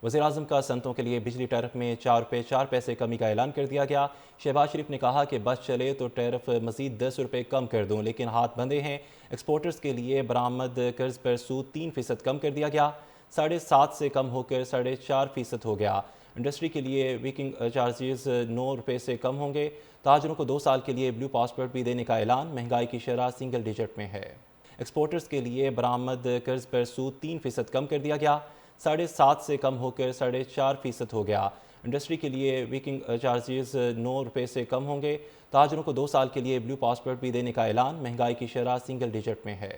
وزیراعظم کا صنعتوں کے لیے بجلی ٹیرف میں 4 روپے 4 پیسے کمی کا اعلان کر دیا گیا۔ شہباز شریف نے کہا کہ بس چلے تو ٹیرف مزید 10 روپے کم کر دوں، لیکن ہاتھ بندھے ہیں۔ ایکسپورٹرز کے لیے برآمد قرض پر سود 3% کم کر دیا گیا، 7.5 سے کم ہو کر 4.5% ہو گیا۔ انڈسٹری کے لیے ویکنگ چارجز 9 روپے سے کم ہوں گے۔ تاجروں کو 2 سال کے لیے بلیو پاسپورٹ بھی دینے کا اعلان، مہنگائی کی شرح سنگل ڈیجٹ میں ہے۔ ایکسپورٹرز کے لیے برآمد قرض پر سود 3% کم کر دیا گیا، 7.5 سے کم ہو کر 4.5% ہو گیا۔ انڈسٹری کے لیے ویکنگ چارجز 9 روپے سے کم ہوں گے۔ تاجروں کو 2 سال کے لیے بلیو پاسپورٹ بھی دینے کا اعلان، مہنگائی کی شرح سنگل ڈیجٹ میں ہے۔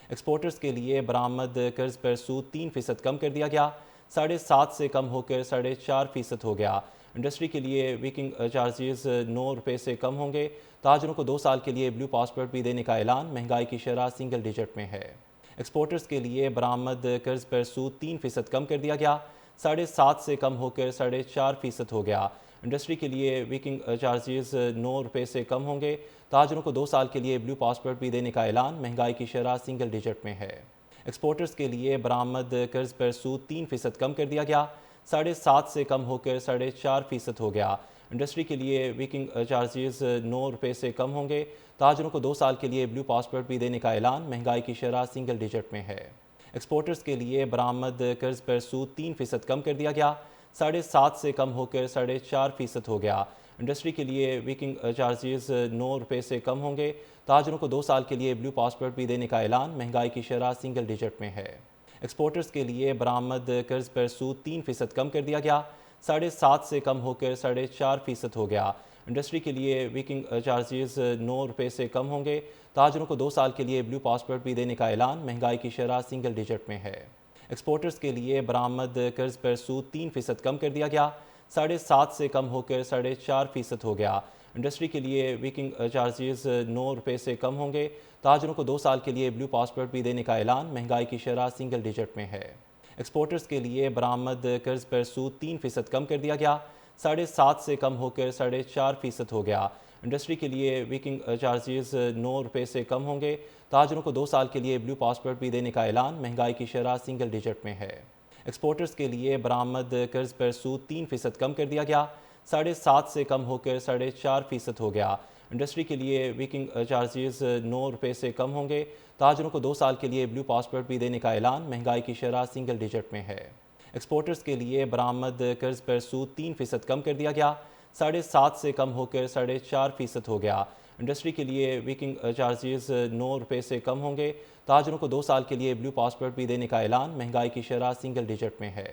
ایکسپورٹرز کے لیے برآمد قرض پر سود 3% کم کر دیا گیا، 7.5 سے کم ہو کر 4.5% ہو گیا۔ انڈسٹری کے لیے ویکنگ چارجز 9 روپے سے کم ہوں گے۔ تاجروں کو 2 سال کے لیے بلیو پاسپورٹ بھی دینے کا اعلان، مہنگائی کی شرح سنگل ڈیجٹ میں ہے۔ ایکسپورٹرز کے لیے برآمد قرض پر سود 3% کم کر دیا گیا، 7.5 سے کم ہو کر 4.5% ہو گیا۔ انڈسٹری کے لیے ویکنگ چارجز 9 روپے سے کم ہوں گے۔ تاجروں کو 2 سال کے لیے بلیو پاسپورٹ بھی دینے کا اعلان، مہنگائی کی شرح سنگل ڈیجٹ میں ہے۔ ایکسپورٹرز کے لیے برآمد قرض پر سود 3% کم کر دیا گیا، 7.5 سے کم ہو کر 4.5% ہو گیا۔ انڈسٹری کے لیے ویکنگ چارجز 9 روپے سے کم ہوں گے۔ تاجروں کو 2 سال کے لیے بلیو پاسپورٹ بھی دینے کا اعلان، مہنگائی کی شرح سنگل ڈیجٹ میں ہے۔ ایکسپورٹرز کے لیے برآمد قرض پر سود 3% کم کر دیا گیا، 7.5 سے کم ہو کر 4.5% ہو گیا۔ انڈسٹری کے لیے ویکنگ چارجز 9 روپے سے کم ہوں گے۔ تاجروں کو 2 سال کے لیے بلیو پاسپورٹ بھی دینے کا اعلان، مہنگائی کی شرح سنگل ڈیجٹ میں ہے۔ ایکسپورٹرز کے لیے برآمد قرض پر سود 3% کم کر دیا گیا، 7.5 سے کم ہو کر 4.5% ہو گیا۔ انڈسٹری کے لیے ویکنگ چارجز 9 روپے سے کم ہوں گے۔ تاجروں کو 2 سال کے لیے بلیو پاسپورٹ بھی دینے کا اعلان، مہنگائی کی شرح سنگل ڈیجٹ میں ہے۔ ایکسپورٹرز کے لیے برآمد قرض پر سود 3% کم کر دیا گیا، 7.5 سے کم ہو کر 4.5% ہو گیا۔ انڈسٹری کے لیے ویکنگ چارجز 9 روپے سے کم ہوں گے۔ تاجروں کو 2 سال کے لیے بلیو پاسپورٹ بھی دینے کا اعلان، مہنگائی کی شرح سنگل ڈیجٹ میں ہے۔ ایکسپورٹرز کے لیے برآمد قرض پر سود 3% کم کر دیا گیا، 7.5 سے کم ہو کر 4.5% ہو گیا۔ انڈسٹری کے لیے ویکنگ چارجز 9 روپے سے کم ہوں گے۔ تاجروں کو 2 سال کے لیے بلیو پاسپورٹ بھی دینے کا اعلان، مہنگائی کی شرح سنگل ڈیجٹ میں ہے۔ ایکسپورٹرز کے لیے برآمد قرض پر سود 3% کم کر دیا گیا، 7.5 سے کم ہو کر 4.5% ہو گیا۔ انڈسٹری کے لیے ویکنگ چارجز 9 روپے سے کم ہوں گے۔ تاجروں کو 2 سال کے لیے بلیو پاسپورٹ بھی دینے کا اعلان، مہنگائی کی شرح سنگل ڈیجٹ میں ہے۔ ایکسپورٹرز کے لیے برآمد قرض پر سود 3% کم کر دیا گیا، 7.5 سے کم ہو کر 4.5% ہو گیا۔ انڈسٹری کے لیے ویکنگ چارجز 9 روپے سے کم ہوں گے۔ تاجروں کو 2 سال کے لیے بلیو پاسپورٹ بھی دینے کا اعلان، مہنگائی کی شرح سنگل ڈیجٹ میں ہے۔